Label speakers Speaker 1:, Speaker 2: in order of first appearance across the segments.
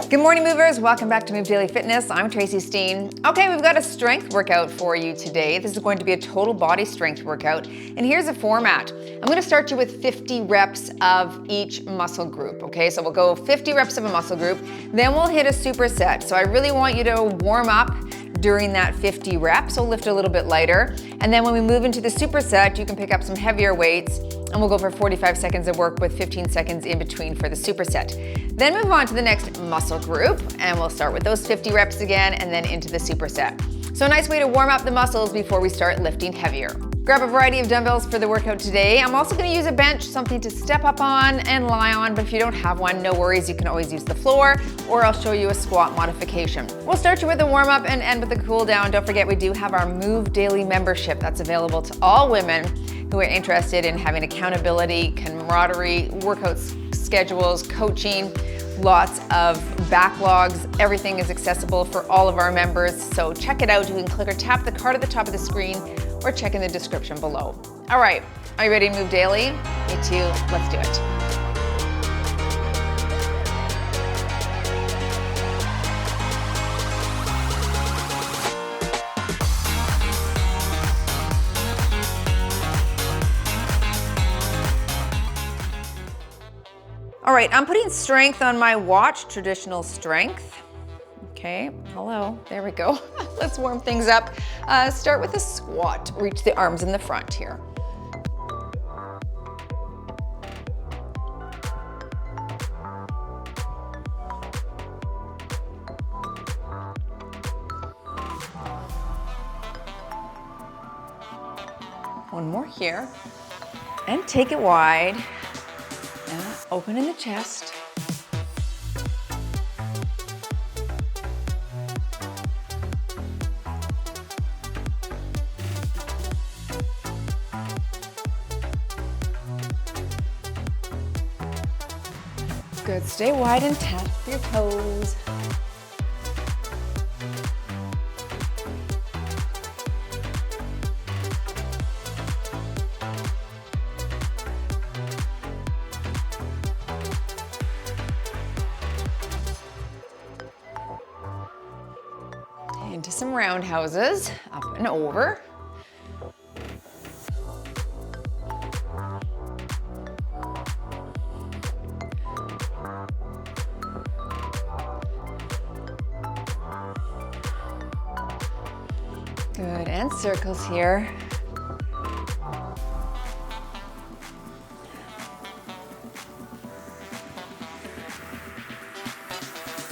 Speaker 1: Good morning, movers. Welcome back to Move Daily Fitness. I'm Tracy Steen. Okay, we've got a strength workout for you today. This is going to be a total body strength workout. And here's a format. I'm going to start you with 50 reps of each muscle group. Okay, so we'll go 50 reps of a muscle group. Then we'll hit a superset. So I really want you to warm up during that 50 reps. So lift a little bit lighter. And then when we move into the superset, you can pick up some heavier weights. And we'll go for 45 seconds of work with 15 seconds in between for the superset. Then move on to the next muscle group, and we'll start with those 50 reps again and then into the superset. So a nice way to warm up the muscles before we start lifting heavier. Grab a variety of dumbbells for the workout today. I'm also gonna use a bench, something to step up on and lie on, but if you don't have one, no worries, you can always use the floor, or I'll show you a squat modification. We'll start you with a warm up and end with a cool down. Don't forget, we do have our Move Daily membership that's available to all women who are interested in having accountability, camaraderie, workout schedules, coaching, lots of backlogs. Everything is accessible for all of our members. So check it out. You can click or tap the card at the top of the screen or check in the description below. All right, are you ready to move daily? Me too, let's do it. All right, I'm putting strength on my watch, traditional strength. Okay, hello, there we go. Let's warm things up. Start with a squat. Reach the arms in the front here. One more here. And take it wide. Open in the chest. Good, stay wide and tap your toes. Into some roundhouses, up and over. Good, and circles here.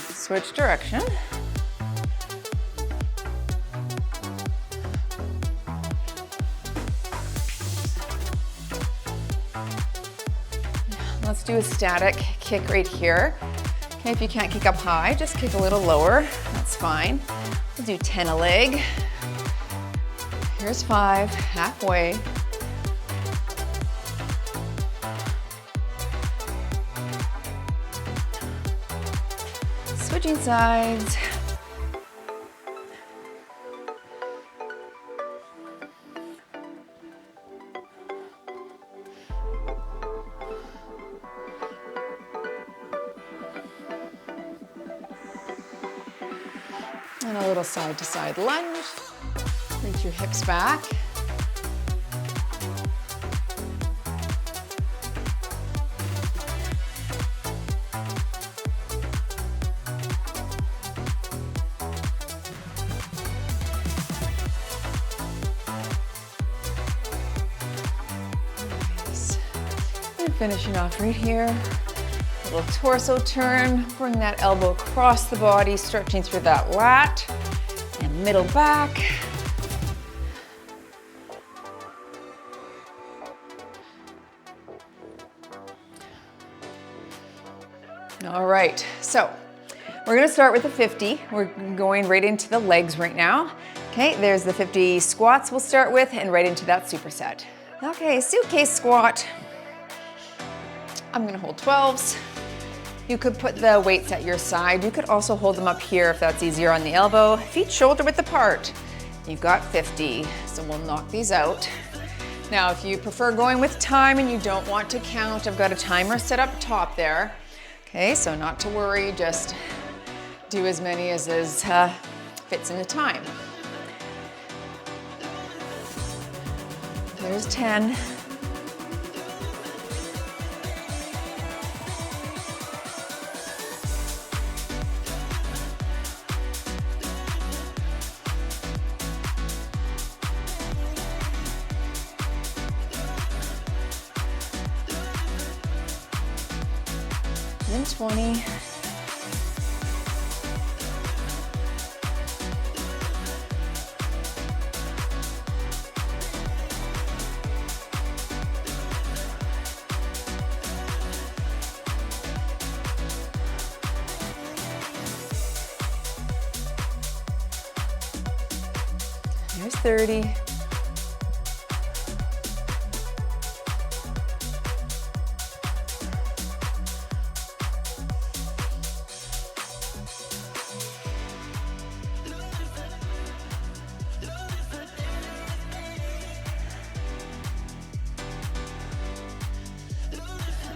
Speaker 1: Switch direction. Let's do a static kick right here. Okay, if you can't kick up high, just kick a little lower. That's fine. We'll do 10 a leg. Here's 5, halfway. Switching sides. And a little side to side lunge. Reach your hips back. Nice. And finishing off right here. Little torso turn, bring that elbow across the body, stretching through that lat, and middle back. All right, so we're gonna start with the 50. We're going right into the legs right now. Okay, there's the 50 squats we'll start with, and right into that superset. Okay, suitcase squat. I'm gonna hold 12s. You could put the weights at your side. You could also hold them up here if that's easier on the elbow. Feet shoulder width apart. You've got 50, so we'll knock these out. Now, if you prefer going with time and you don't want to count, I've got a timer set up top there. Okay, so not to worry, just do as many as fits in the time. There's 10. Then 20. There's 30.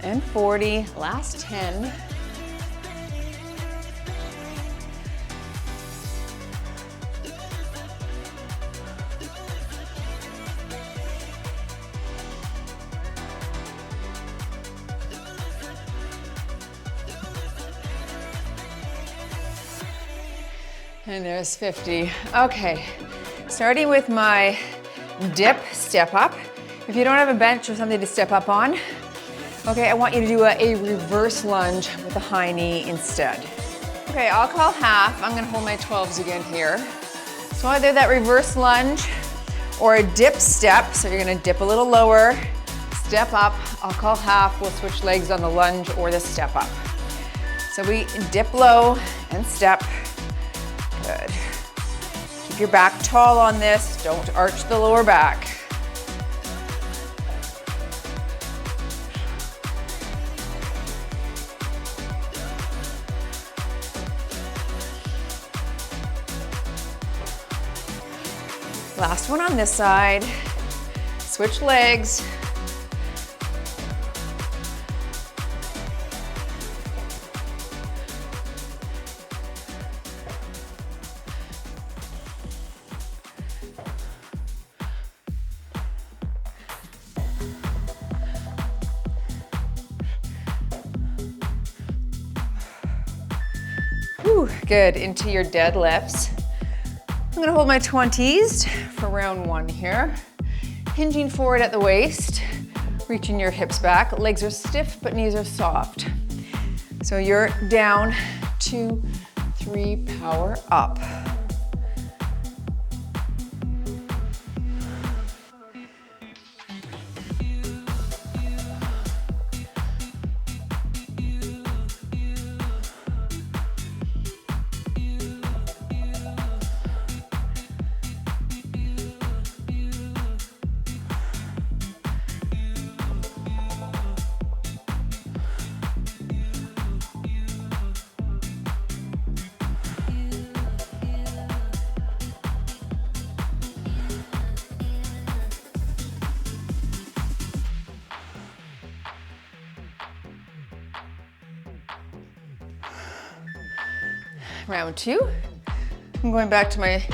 Speaker 1: And 40, last 10. And there's 50. Okay, starting with my dip step up. If you don't have a bench or something to step up on, okay, I want you to do a reverse lunge with a high knee instead. Okay, I'll call half. I'm gonna hold my 12s again here. So either that reverse lunge or a dip step. So you're gonna dip a little lower, step up. I'll call half. We'll switch legs on the lunge or the step up. So we dip low and step. Good. Keep your back tall on this. Don't arch the lower back. Last one on this side. Switch legs. Whew, good, into your deadlifts. I'm gonna hold my 20s for round 1 here. Hinging forward at the waist, reaching your hips back. Legs are stiff, but knees are soft. So you're down, 2, 3, power up. Round 2, I'm going back to my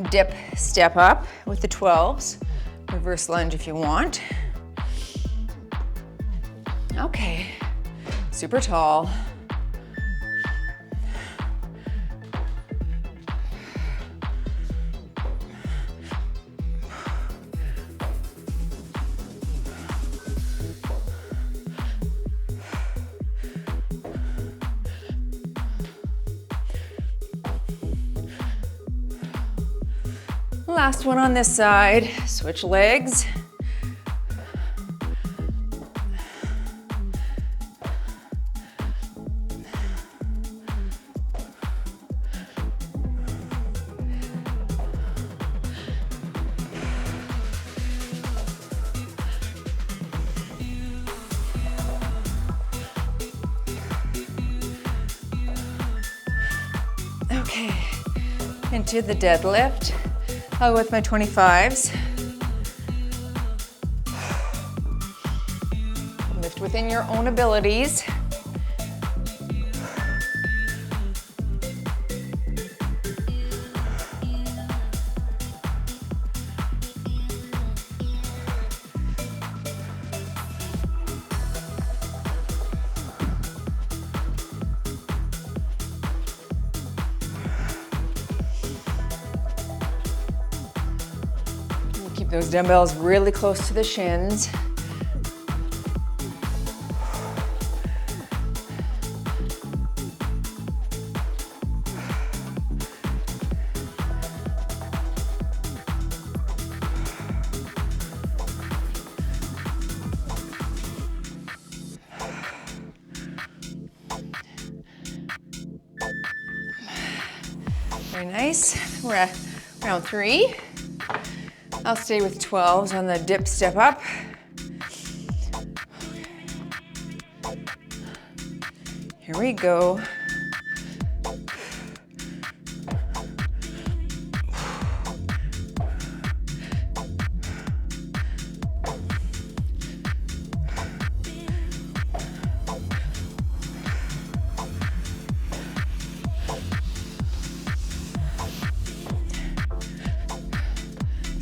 Speaker 1: dip step up with the 12s. Reverse lunge if you want. Okay, super tall. Last one on this side, switch legs. Okay, into the deadlift. I'll go with my 25s. Lift within your own abilities. Keep those dumbbells really close to the shins. Very nice. We're at round 3. I'll stay with 12s on the dip step up. Here we go.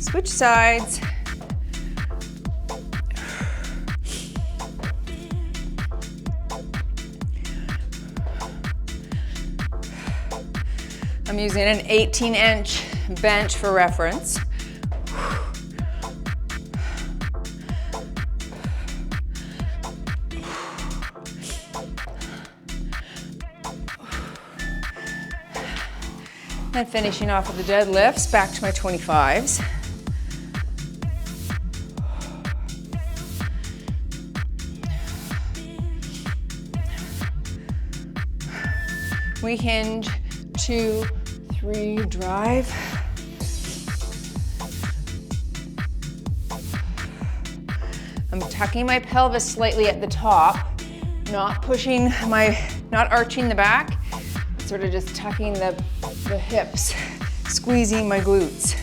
Speaker 1: Switch sides. I'm using an 18-inch bench for reference. And finishing off with the deadlifts, back to my 25s. We hinge, 2, 3, drive. I'm tucking my pelvis slightly at the top, not arching the back, sort of just tucking the hips, squeezing my glutes.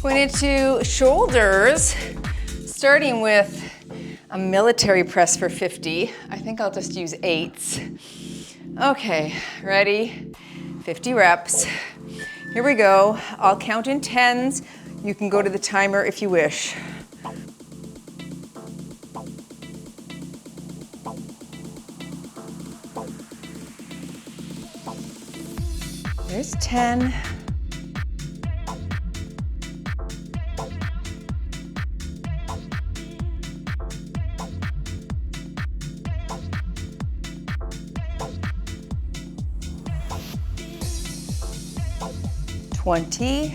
Speaker 1: Going into shoulders, starting with a military press for 50. I think I'll just use 8s. Okay, ready? 50 reps. Here we go. I'll count in 10s. You can go to the timer if you wish. There's 10. 20.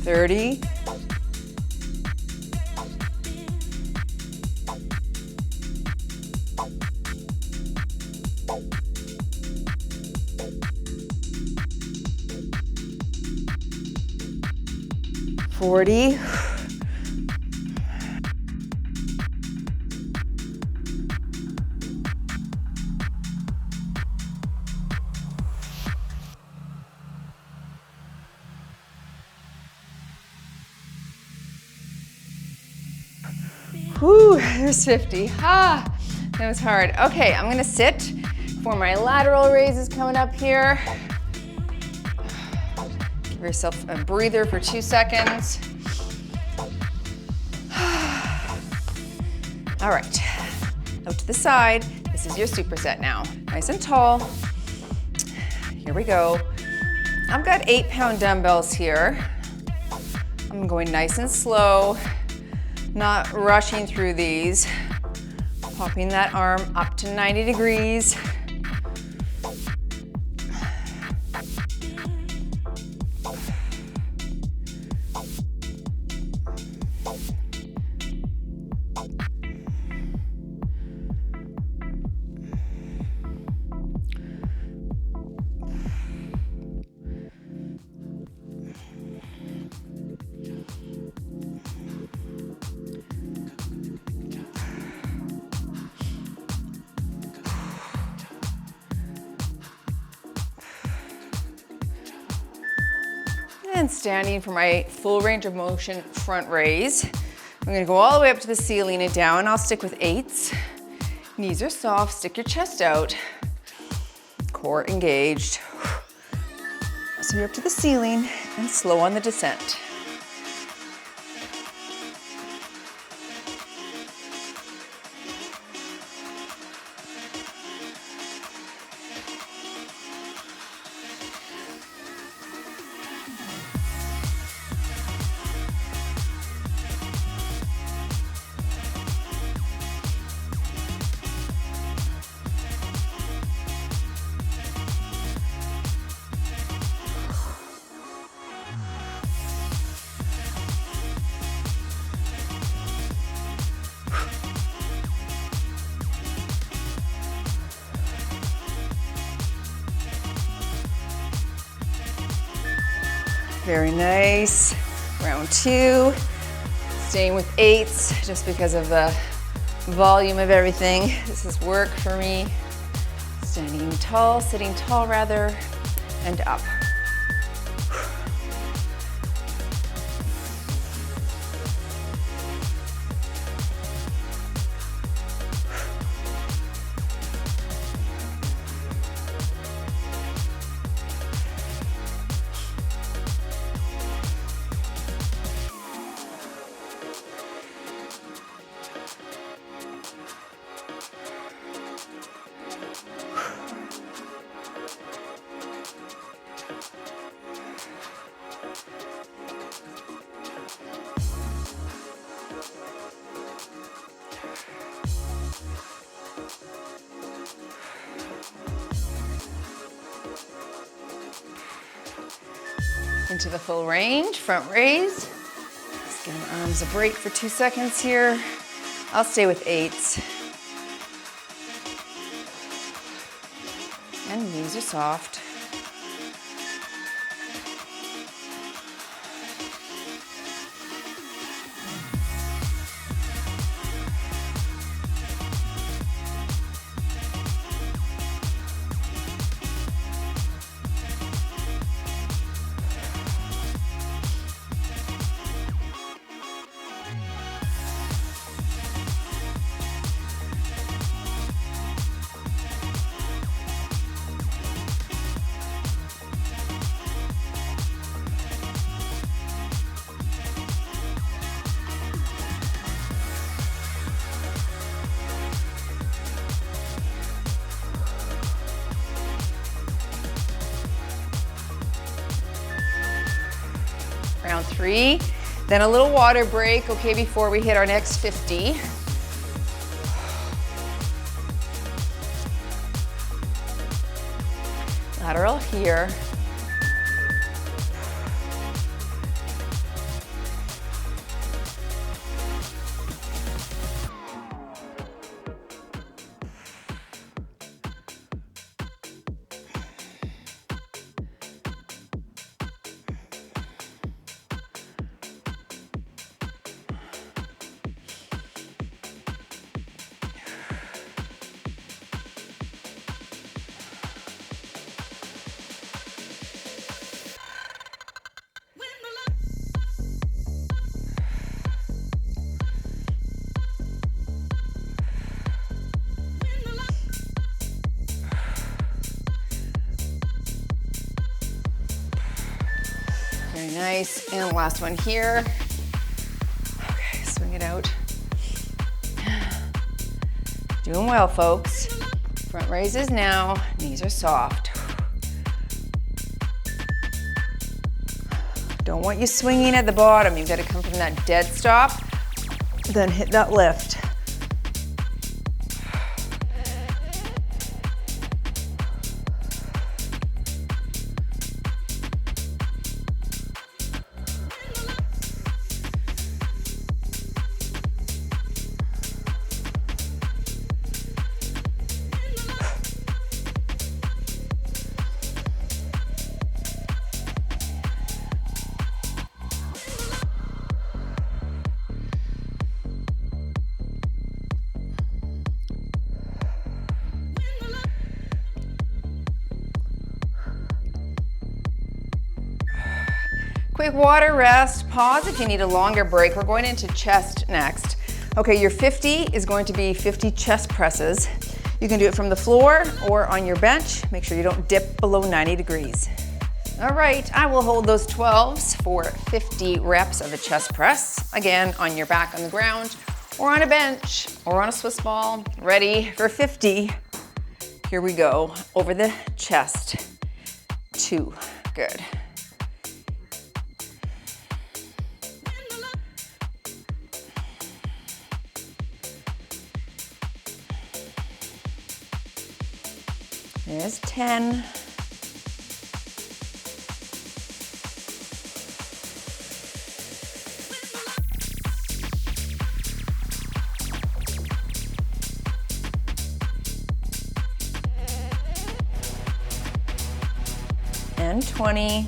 Speaker 1: 30. 40. Whew, there's 50. Ah, that was hard. Okay, I'm gonna sit for my lateral raises coming up here. Give yourself a breather for 2 seconds. All right, out to the side. This is your superset now. Nice and tall. Here we go. I've got 8-pound dumbbells here. I'm going nice and slow, not rushing through these. Popping that arm up to 90 degrees. then standing for my full range of motion front raise. I'm gonna go all the way up to the ceiling and down. I'll stick with 8s. Knees are soft, stick your chest out. Core engaged. So you're up to the ceiling and slow on the descent. Very nice. Round 2. Staying with 8s just because of the volume of everything. This is work for me. Standing tall, sitting tall rather, and up. Into the full range, front raise. Just give my arms a break for 2 seconds here. I'll stay with 8s. And knees are soft. Round 3, then a little water break, okay, before we hit our next 50. Lateral here. Very nice, and last one here. Okay, swing it out. Doing well, folks. Front raises now, knees are soft. Don't want you swinging at the bottom. You've got to come from that dead stop, then hit that lift. Quick water, rest, pause if you need a longer break. We're going into chest next. Okay, your 50 is going to be 50 chest presses. You can do it from the floor or on your bench. Make sure you don't dip below 90 degrees. All right, I will hold those 12s for 50 reps of a chest press. Again, on your back on the ground, or on a bench, or on a Swiss ball. Ready for 50. Here we go, over the chest. 2, good. There's 10. And 20.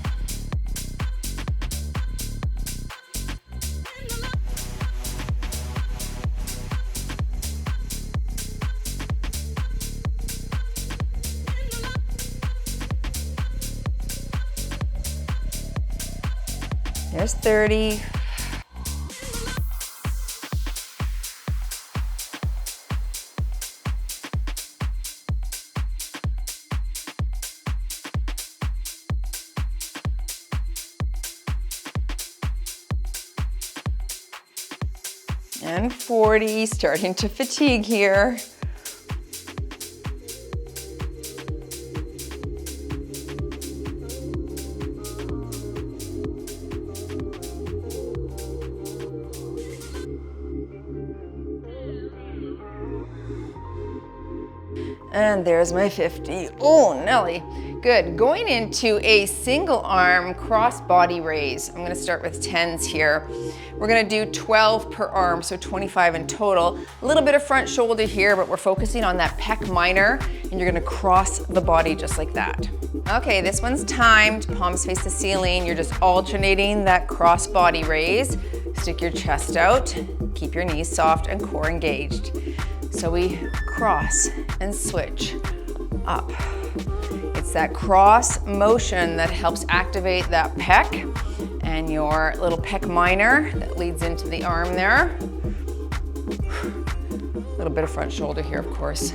Speaker 1: There's 30. And 40, starting to fatigue here. And there's my 50. Oh, Nelly. Good. Going into a single arm cross body raise. I'm gonna start with 10s here. We're gonna do 12 per arm, so 25 in total. A little bit of front shoulder here, but we're focusing on that pec minor, and you're gonna cross the body just like that. Okay, this one's timed. Palms face the ceiling. You're just alternating that cross body raise. Stick your chest out. Keep your knees soft and core engaged. So we cross and switch up. It's that cross motion that helps activate that pec and your little pec minor that leads into the arm there. A little bit of front shoulder here, of course.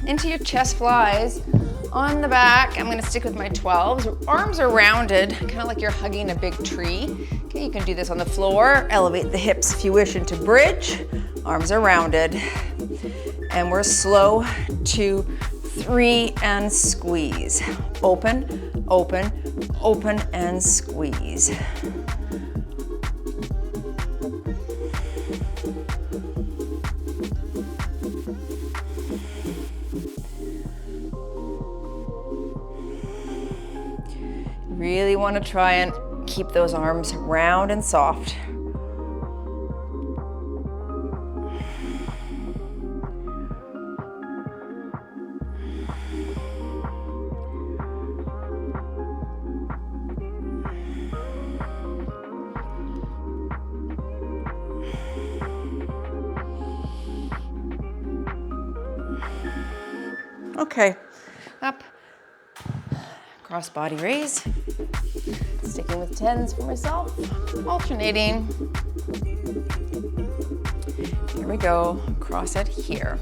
Speaker 1: Into your chest flies. On the back, I'm gonna stick with my 12s. Arms are rounded, kind of like you're hugging a big tree. Okay, you can do this on the floor. Elevate the hips if you wish into bridge. Arms are rounded. And we're slow to 3 and squeeze. Open, open, open and squeeze. Really want to try and keep those arms round and soft. Okay, up, cross body raise. Sticking with 10s for myself, alternating. Here we go, cross it here.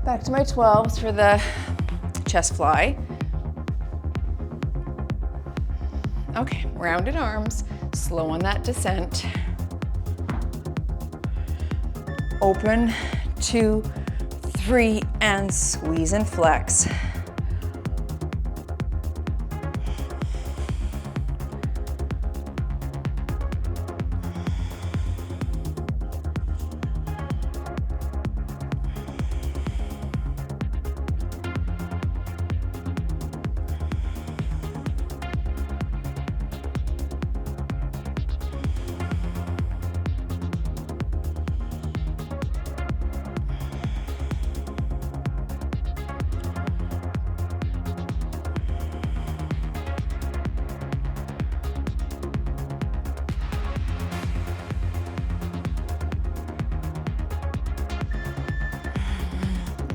Speaker 1: Back to my 12s for the chest fly. Okay, rounded arms, slow on that descent. Open, 2, 3, and squeeze and flex.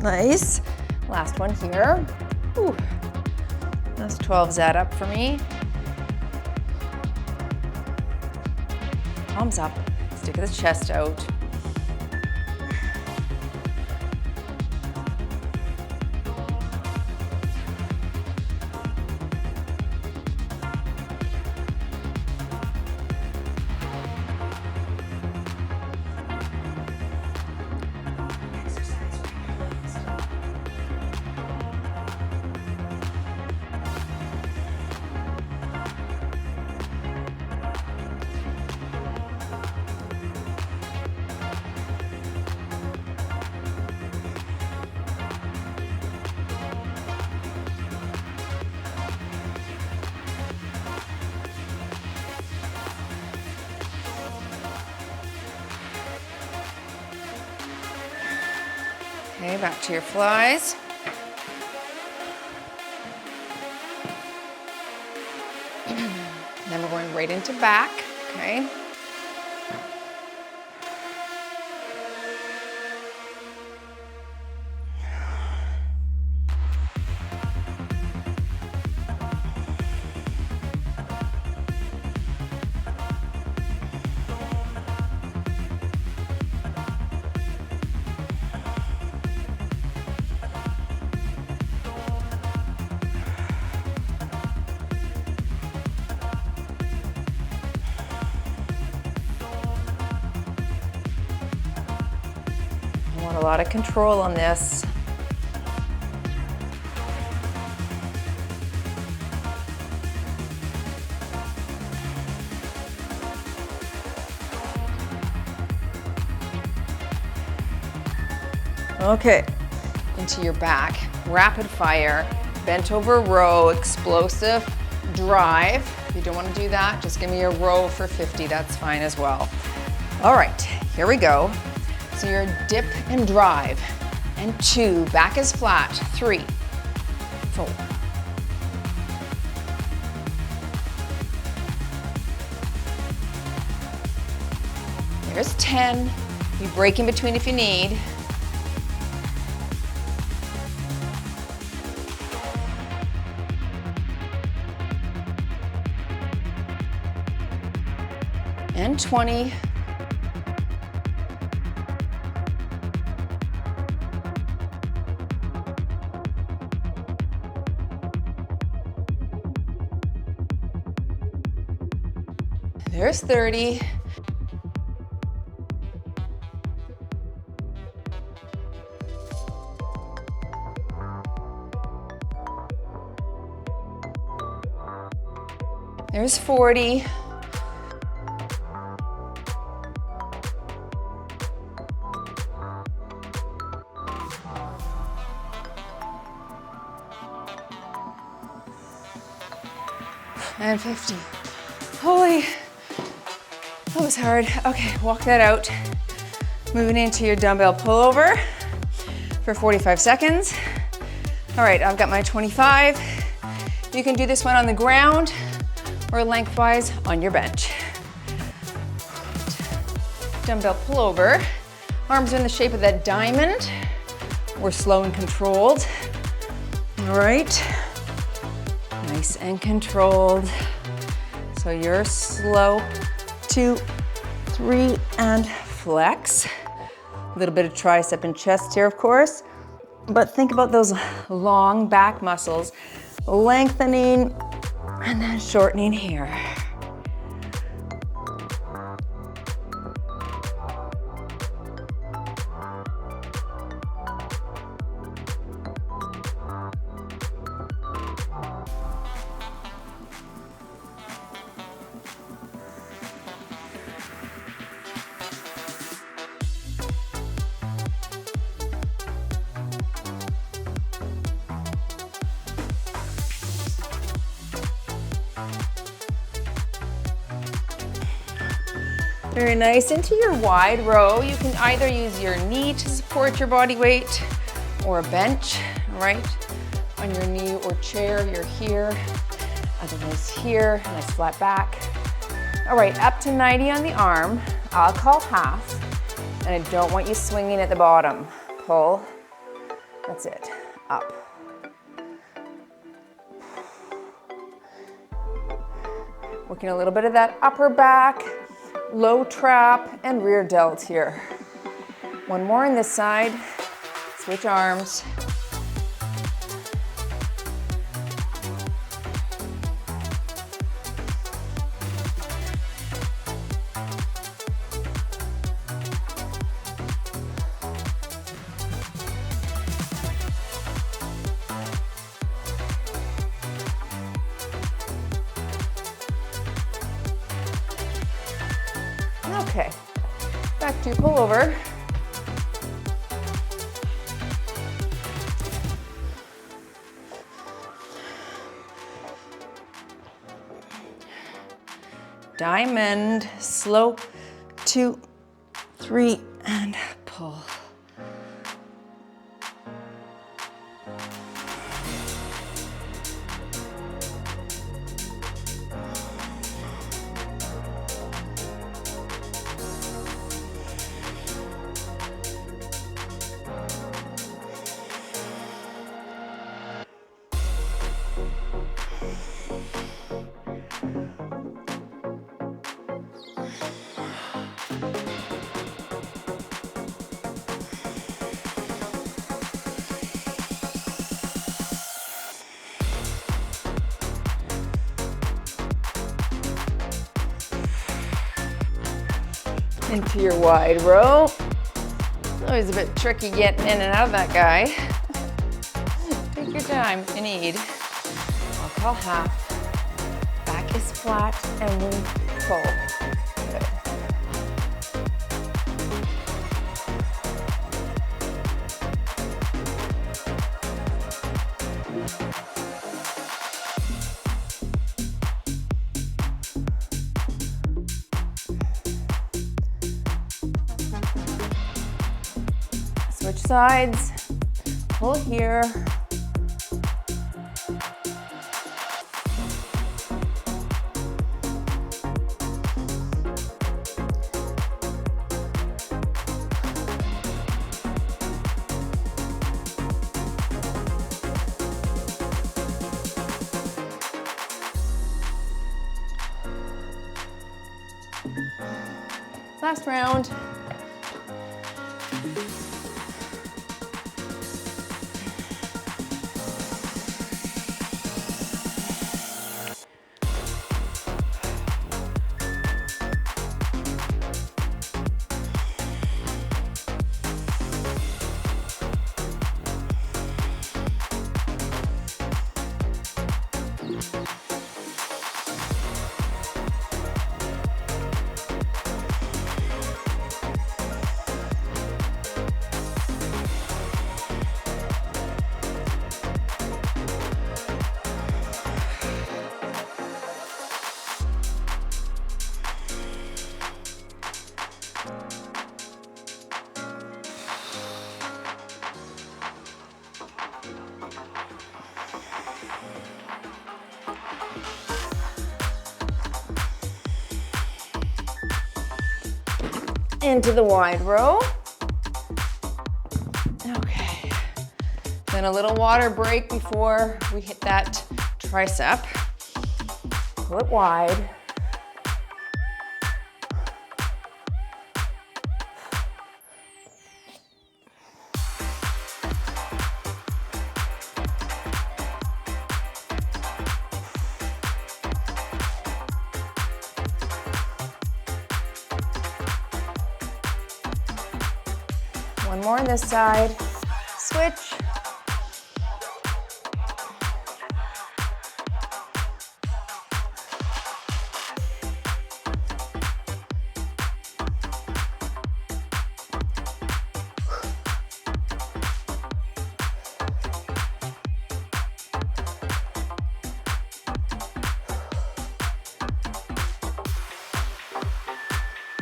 Speaker 1: Nice. Last one here. Ooh. Those 12s add up for me. Palms up. Stick the chest out. Okay, back to your flies. Then we're going right into back, okay? A lot of control on this. Okay, into your back, rapid fire, bent over row, explosive drive. If you don't want to do that, just give me a row for 50, that's fine as well. All right, here we go. So your dip and drive, and 2, back is flat, 3, 4. There's 10, you break in between if you need. And 20. There's 30. There's 40. And 50. Holy. That was hard. Okay, walk that out. Moving into your dumbbell pullover for 45 seconds. All right, I've got my 25. You can do this one on the ground or lengthwise on your bench. Dumbbell pullover. Arms are in the shape of that diamond. We're slow and controlled. All right. Nice and controlled. So you're slow. 2, 3, and flex. A little bit of tricep and chest here, of course. But think about those long back muscles, lengthening and then shortening here. Very nice. Into your wide row, you can either use your knee to support your body weight or a bench, right? On your knee or chair, you're here. Otherwise here, nice flat back. All right, up to 90 on the arm. I'll call half, and I don't want you swinging at the bottom. Pull, that's it, up. Working a little bit of that upper back, low trap, and rear delt here. One more on this side. Switch arms. Okay, back to pull over. Diamond, slow, 2, 3, and pull. Into your wide row. Always a bit tricky getting in and out of that guy. Take your time if you need. I'll call half. Back is flat and we pull. Good. Switch sides, pull here. Last round. Into the wide row. Okay. Then a little water break before we hit that tricep. Pull it wide. One more on this side. Switch.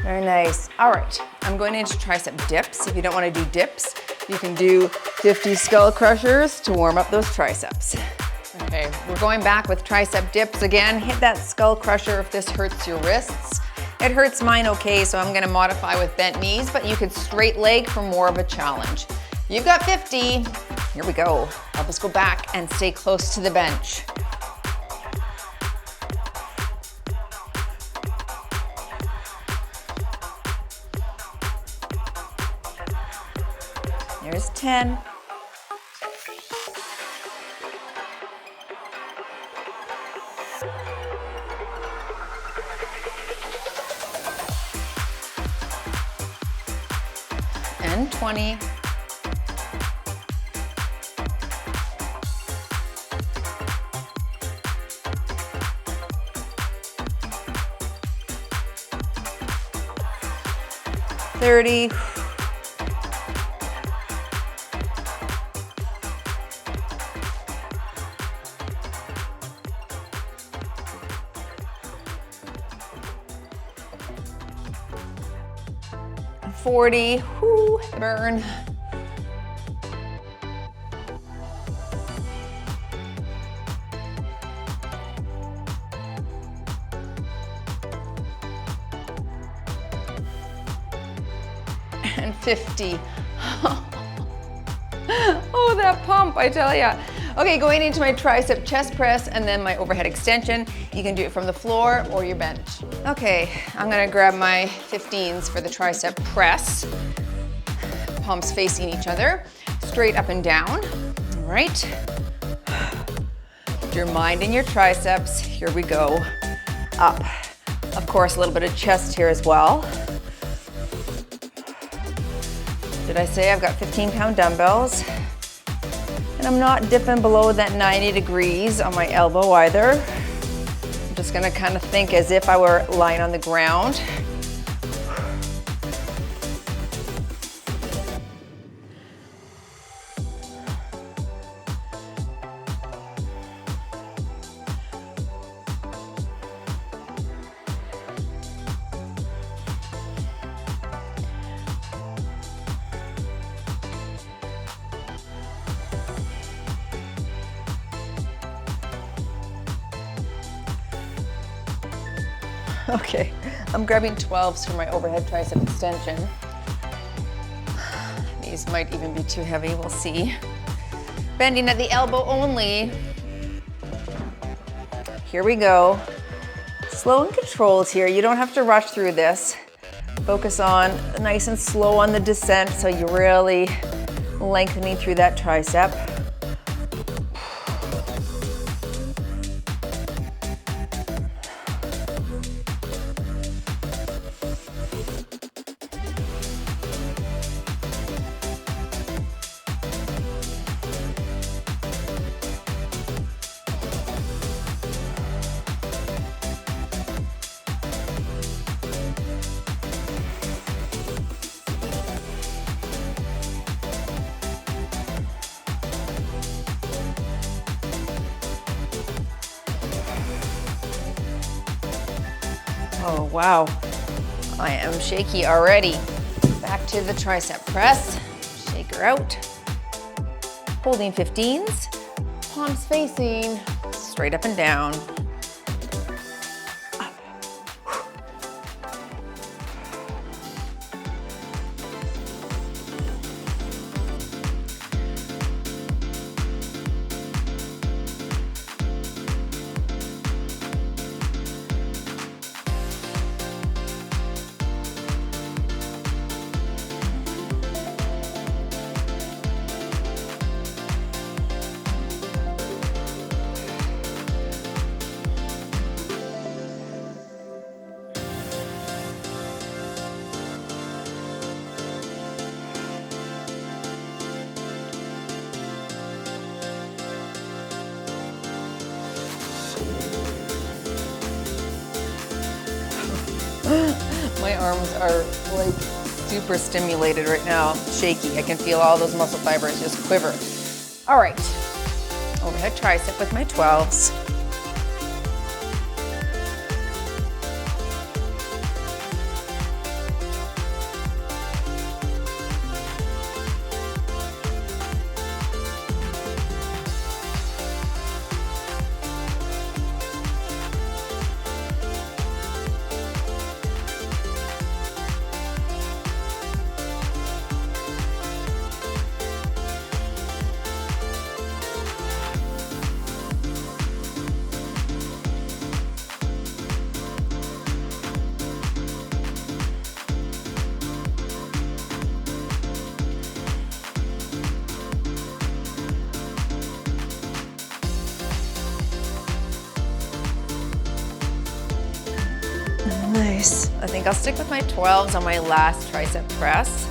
Speaker 1: Very nice. All right, I'm going into tricep dips. If you don't want to do dips, you can do 50 skull crushers to warm up those triceps. Okay, we're going back with tricep dips again. Hit that skull crusher if this hurts your wrists. It hurts mine okay, so I'm gonna modify with bent knees, but you could straight leg for more of a challenge. You've got 50. Here we go. Help us go back and stay close to the bench. There's 10. And 20. $30. 40, whoo, burn. And 50. Oh, that pump, I tell ya. Okay, going into my tricep chest press and then my overhead extension. You can do it from the floor or your bench. Okay, I'm gonna grab my 15s for the tricep press. Palms facing each other, straight up and down. All right. Put your mind in your triceps. Here we go. Up. Of course, a little bit of chest here as well. Did I say I've got 15-pound dumbbells? And I'm not dipping below that 90 degrees on my elbow either. I'm just gonna kind of think as if I were lying on the ground. Okay, I'm grabbing 12s for my overhead tricep extension. These might even be too heavy, we'll see. Bending at the elbow only. Here we go. Slow and controlled here. You don't have to rush through this. Focus on nice and slow on the descent so you're really lengthening through that tricep. Oh, wow. I am shaky already. Back to the tricep press. Shake her out. Holding 15s. Palms facing. Straight up and down. Up. My arms are like super stimulated right now, shaky. I can feel all those muscle fibers just quiver. All right, overhead tricep with my 12s. Nice. I think I'll stick with my 12s on my last tricep press.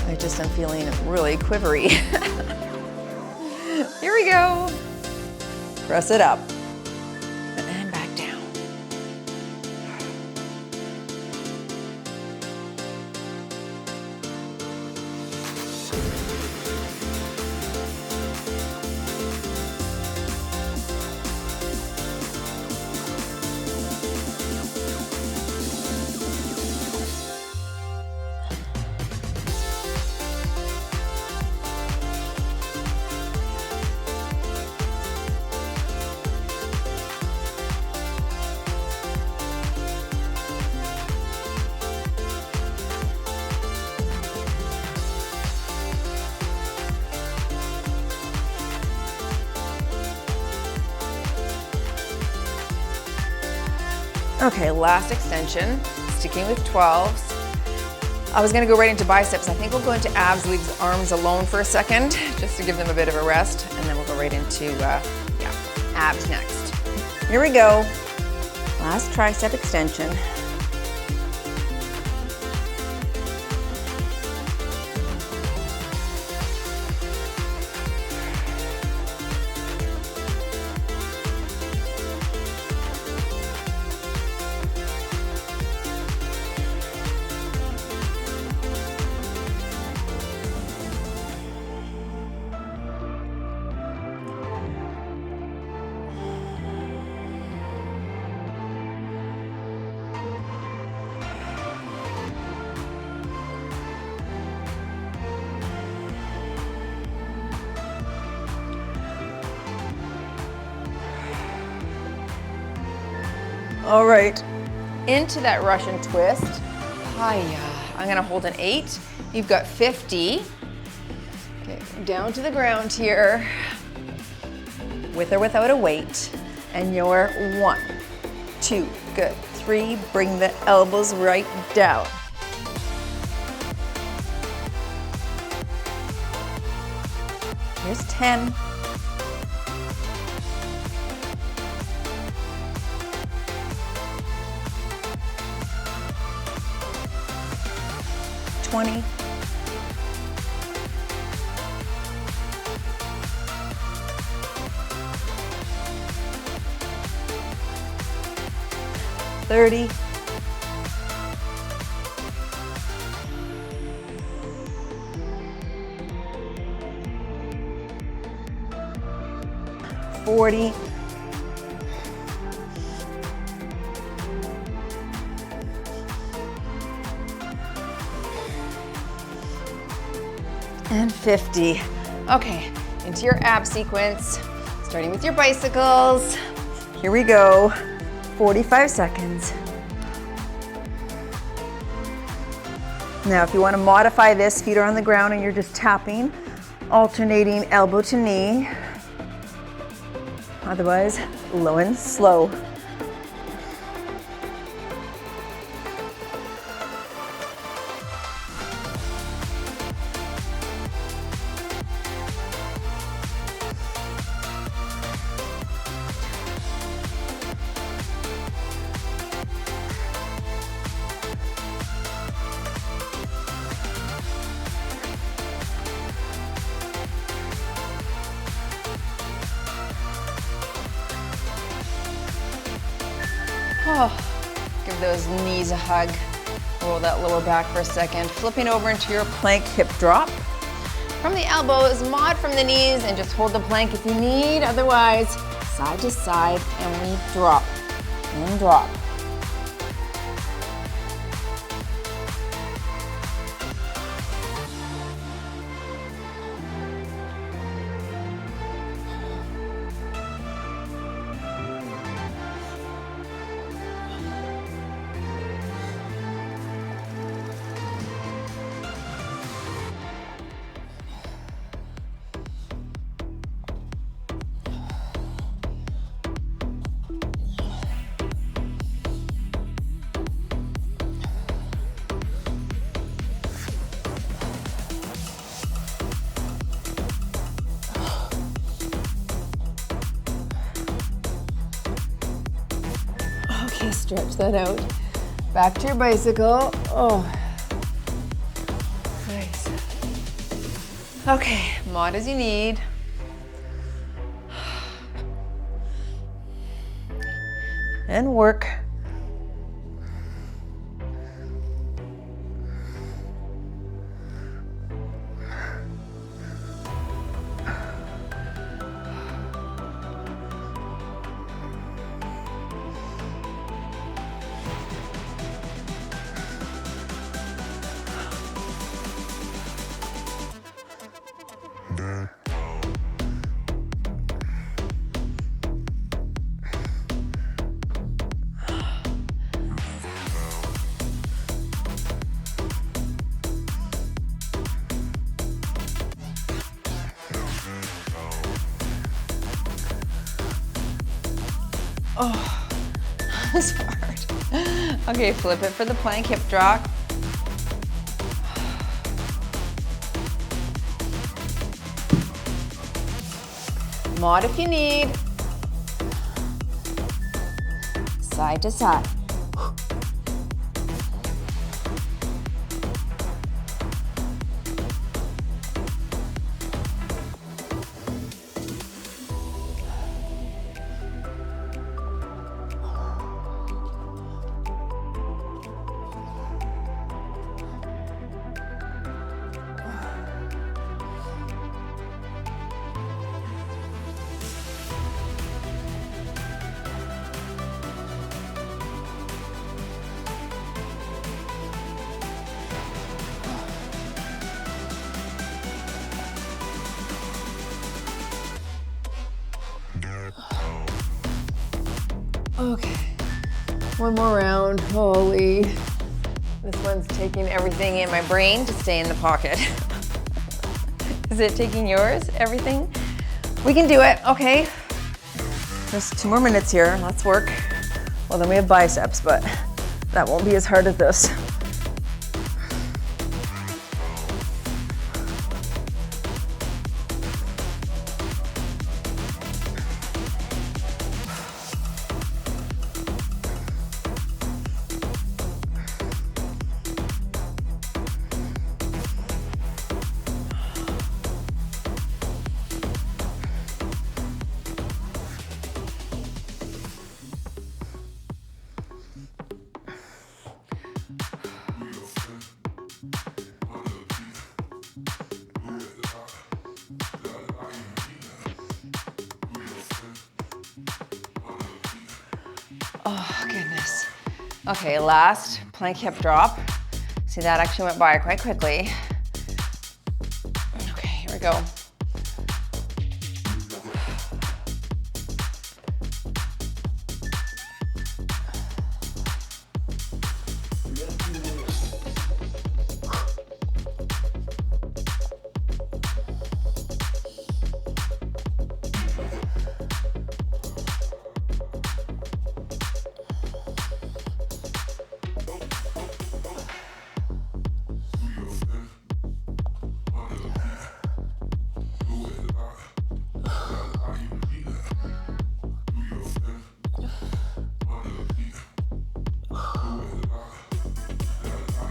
Speaker 1: I just am feeling really quivery. Here we go. Press it up and back down. Okay, last extension, sticking with 12s. I was gonna go right into biceps. I think we'll go into abs, leave the arms alone for a second, just to give them a bit of a rest, and then we'll go right into, abs next. Here we go. Last tricep extension. All right, into that Russian twist. Hiya. I'm gonna hold an 8. You've got 50. Okay, down to the ground here, with or without a weight. And you're 1, 2, good. 3, bring the elbows right down. Here's 10. 20. 30. 40. 50. Okay, into your ab sequence, starting with your bicycles. Here we go, 45 seconds. Now, if you want to modify this, feet are on the ground and you're just tapping, alternating elbow to knee. Otherwise, low and slow. Oh, Give those knees a hug. Roll that lower back for a second. Flipping over into your plank hip drop. From the elbows, mod from the knees, and just hold the plank if you need. Otherwise, side to side, and we drop and drop. Okay, stretch that out. Back to your bicycle. Oh, nice. Okay, mod as you need. And work. Oh, that was hard. Okay, flip it for the plank hip drop. Mod if you need. Side to side. Okay, one more round. Holy, this one's taking everything in my brain to stay in the pocket. Is it taking yours, everything? We can do it, okay. There's 2 more minutes here, let's work. Well, then we have biceps, but that won't be as hard as this. Oh, goodness. Okay, last plank hip drop. See, that actually went by quite quickly. Okay, here we go.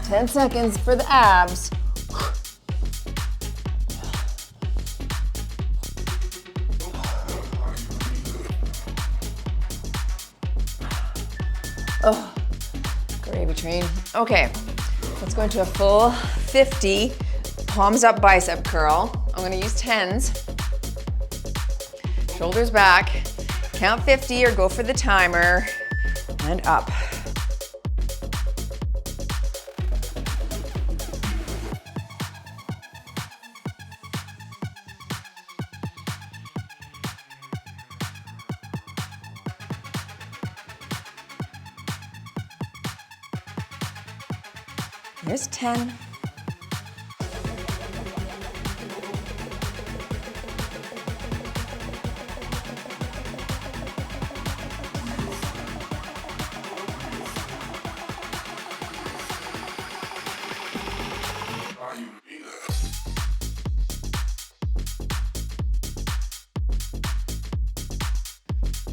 Speaker 1: Ten seconds for the abs. Oh, Gravy train. Okay, let's go into a full 50 palms up bicep curl. I'm gonna use 10s. Shoulders back. Count 50 or go for the timer. And up. There's 10.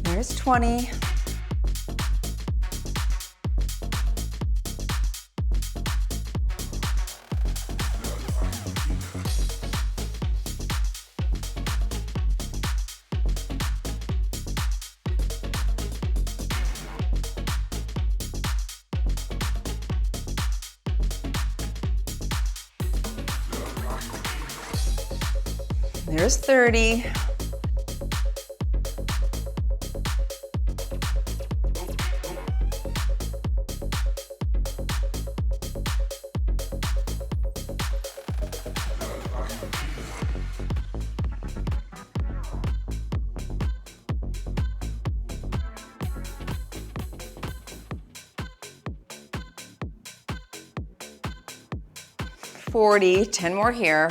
Speaker 1: There's 20. There's 30. $40, 10 more here.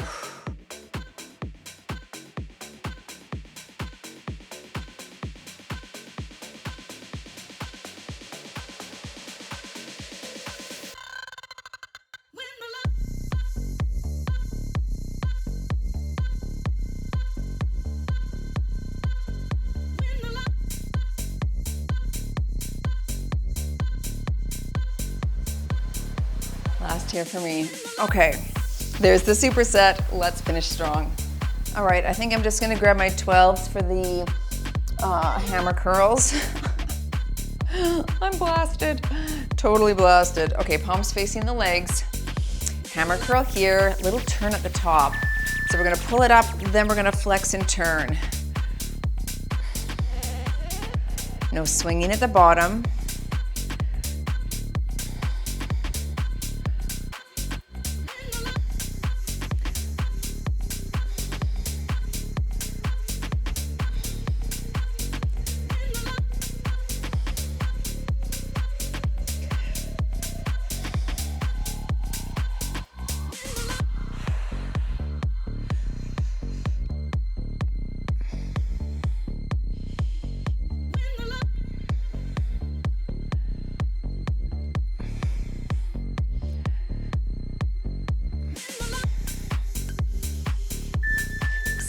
Speaker 1: Last here for me. Okay, there's the superset. Let's finish strong. All right, I think I'm just gonna grab my 12s for the hammer curls. I'm blasted, totally blasted. Okay, palms facing the legs. Hammer curl here, little turn at the top. So we're gonna pull it up, then we're gonna flex and turn. No swinging at the bottom.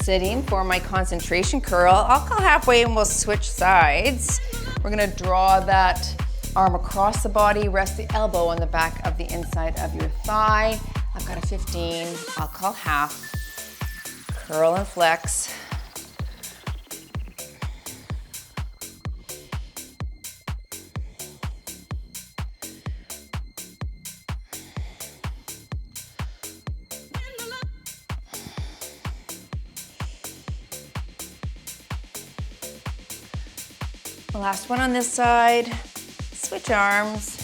Speaker 1: Sitting for my concentration curl. I'll call halfway and we'll switch sides. We're gonna draw that arm across the body, rest the elbow on the back of the inside of your thigh. I've got a 15, I'll call half. Curl and flex. Last one on this side. Switch arms.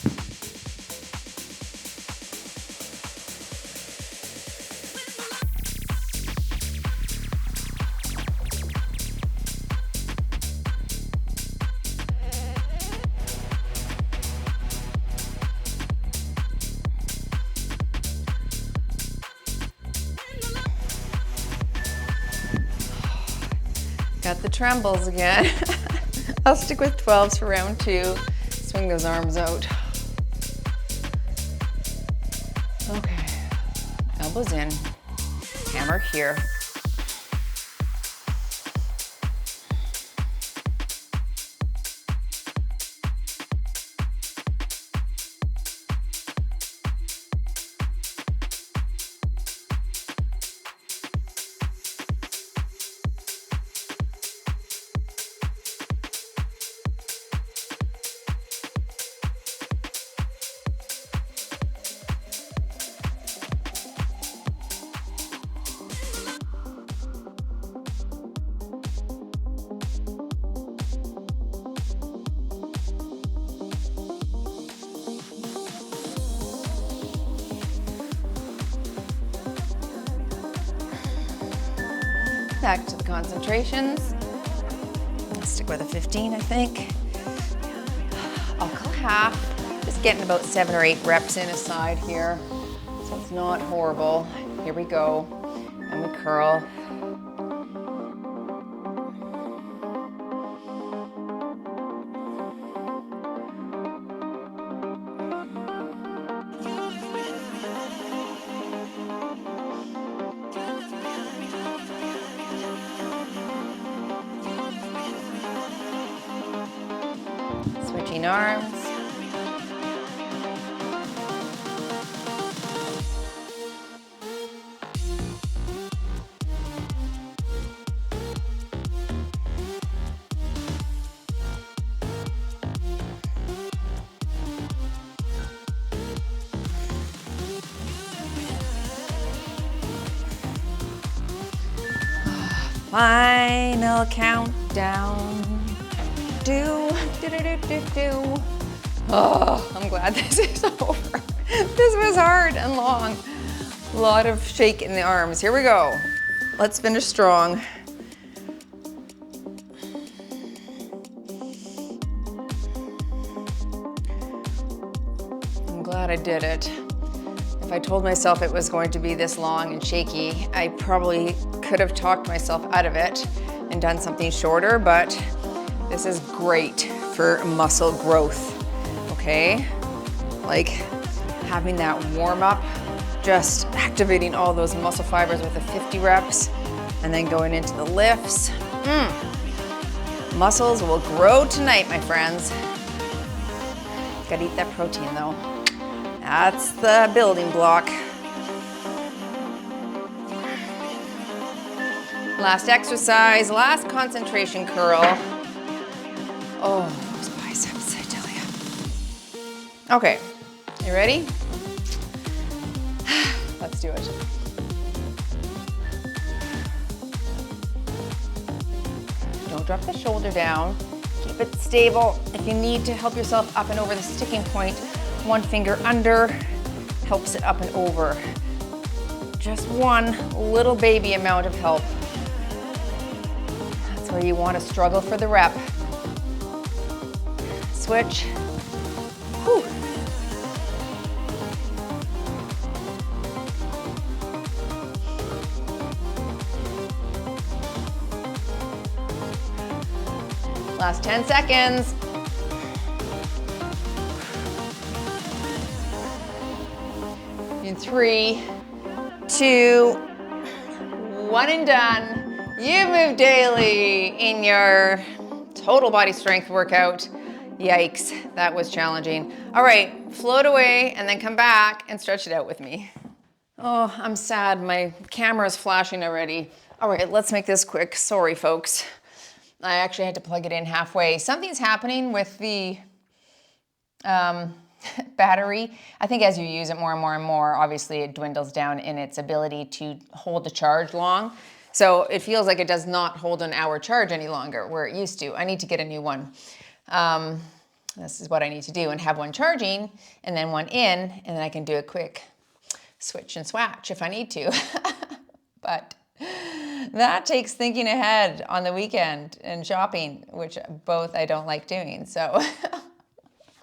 Speaker 1: Got the trembles again. I'll stick with 12s for round 2. Swing those arms out. Okay, elbows in, hammer here. Back to the concentrations. Let's stick with a 15, I think. I'll go half. Just getting about 7 or 8 reps in a side here. So it's not horrible. Here we go. And we curl. Switching arms. Final countdown. Do. Oh, I'm glad this is over. This was hard and long. A lot of shake in the arms. Here we go. Let's finish strong. I'm glad I did it. If I told myself it was going to be this long and shaky, I probably could have talked myself out of it and done something shorter, but this is great for muscle growth, okay? Like having that warm up, just activating all those muscle fibers with the 50 reps and then going into the lifts. Muscles will grow tonight, my friends. Gotta eat that protein though. That's the building block. Last exercise, last concentration curl. Oh, those biceps, I tell you. Okay, you ready? Let's do it. Don't drop the shoulder down. Keep it stable. If you need to help yourself up and over the sticking point, one finger under helps it up and over. Just one little baby amount of help. That's where you want to struggle for the rep. Switch. Whew. Last 10 seconds. In 3, 2, 1 and done. You move daily in your total body strength workout. Yikes, that was challenging. All right, float away and then come back and stretch it out with me. Oh, I'm sad, my camera is flashing already. All right, let's make this quick. Sorry, folks. I actually had to plug it in halfway. Something's happening with the battery. I think as you use it more and more and more, obviously it dwindles down in its ability to hold the charge long. So it feels like it does not hold an hour charge any longer where it used to. I need to get a new one. This is what I need to do and have one charging and then one in, and then I can do a quick switch and swatch if I need to. But that takes thinking ahead on the weekend and shopping, which both I don't like doing. So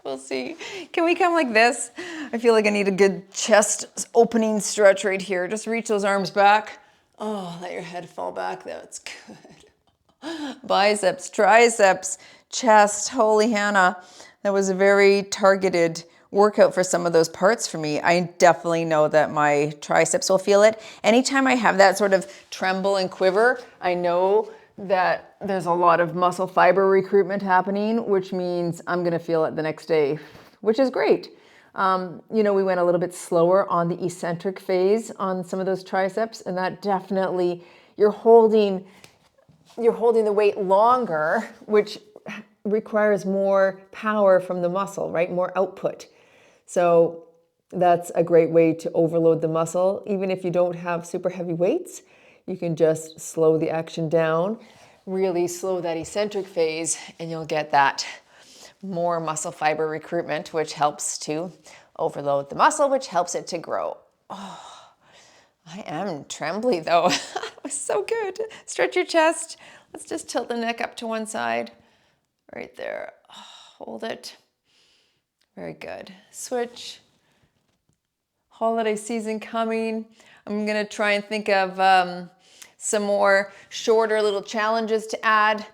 Speaker 1: we'll see. Can we come like this? I feel like I need a good chest opening stretch right here. Just reach those arms back. Oh, let your head fall back. That's good. Biceps, triceps, chest. Holy Hannah. That was a very targeted workout for some of those parts for me. I definitely know that my triceps will feel it. Anytime I have that sort of tremble and quiver, I know that there's a lot of muscle fiber recruitment happening, which means I'm gonna feel it the next day, which is great. You know, we went a little bit slower on the eccentric phase on some of those triceps, and that definitely, you're holding the weight longer, which requires more power from the muscle, right? More output. So that's a great way to overload the muscle. Even if you don't have super heavy weights, you can just slow the action down, really slow that eccentric phase, and you'll get that more muscle fiber recruitment, which helps to overload the muscle, which helps it to grow. Oh, I am trembly though. was so good. Stretch your chest. Let's just tilt the neck up to one side. Right there. Hold it. Very good. Switch. Holiday season coming. I'm gonna try and think of some more shorter little challenges to add.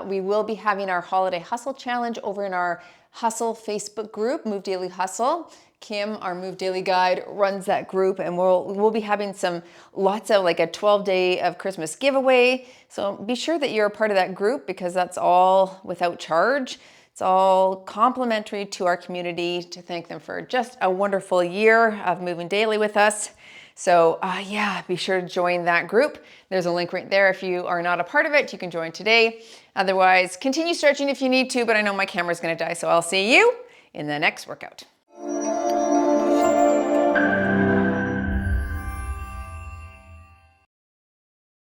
Speaker 1: We will be having our Holiday Hustle Challenge over in our Hustle Facebook group, Move Daily Hustle. Kim, our Move Daily guide, runs that group, and we'll be having lots of like a 12-day of Christmas giveaway. So be sure that you're a part of that group because that's all without charge. It's all complimentary to our community to thank them for just a wonderful year of moving daily with us. So yeah, be sure to join that group. There's a link right there. If you are not a part of it, you can join today. Otherwise, continue stretching if you need to, but I know my camera's gonna die, so I'll see you in the next workout.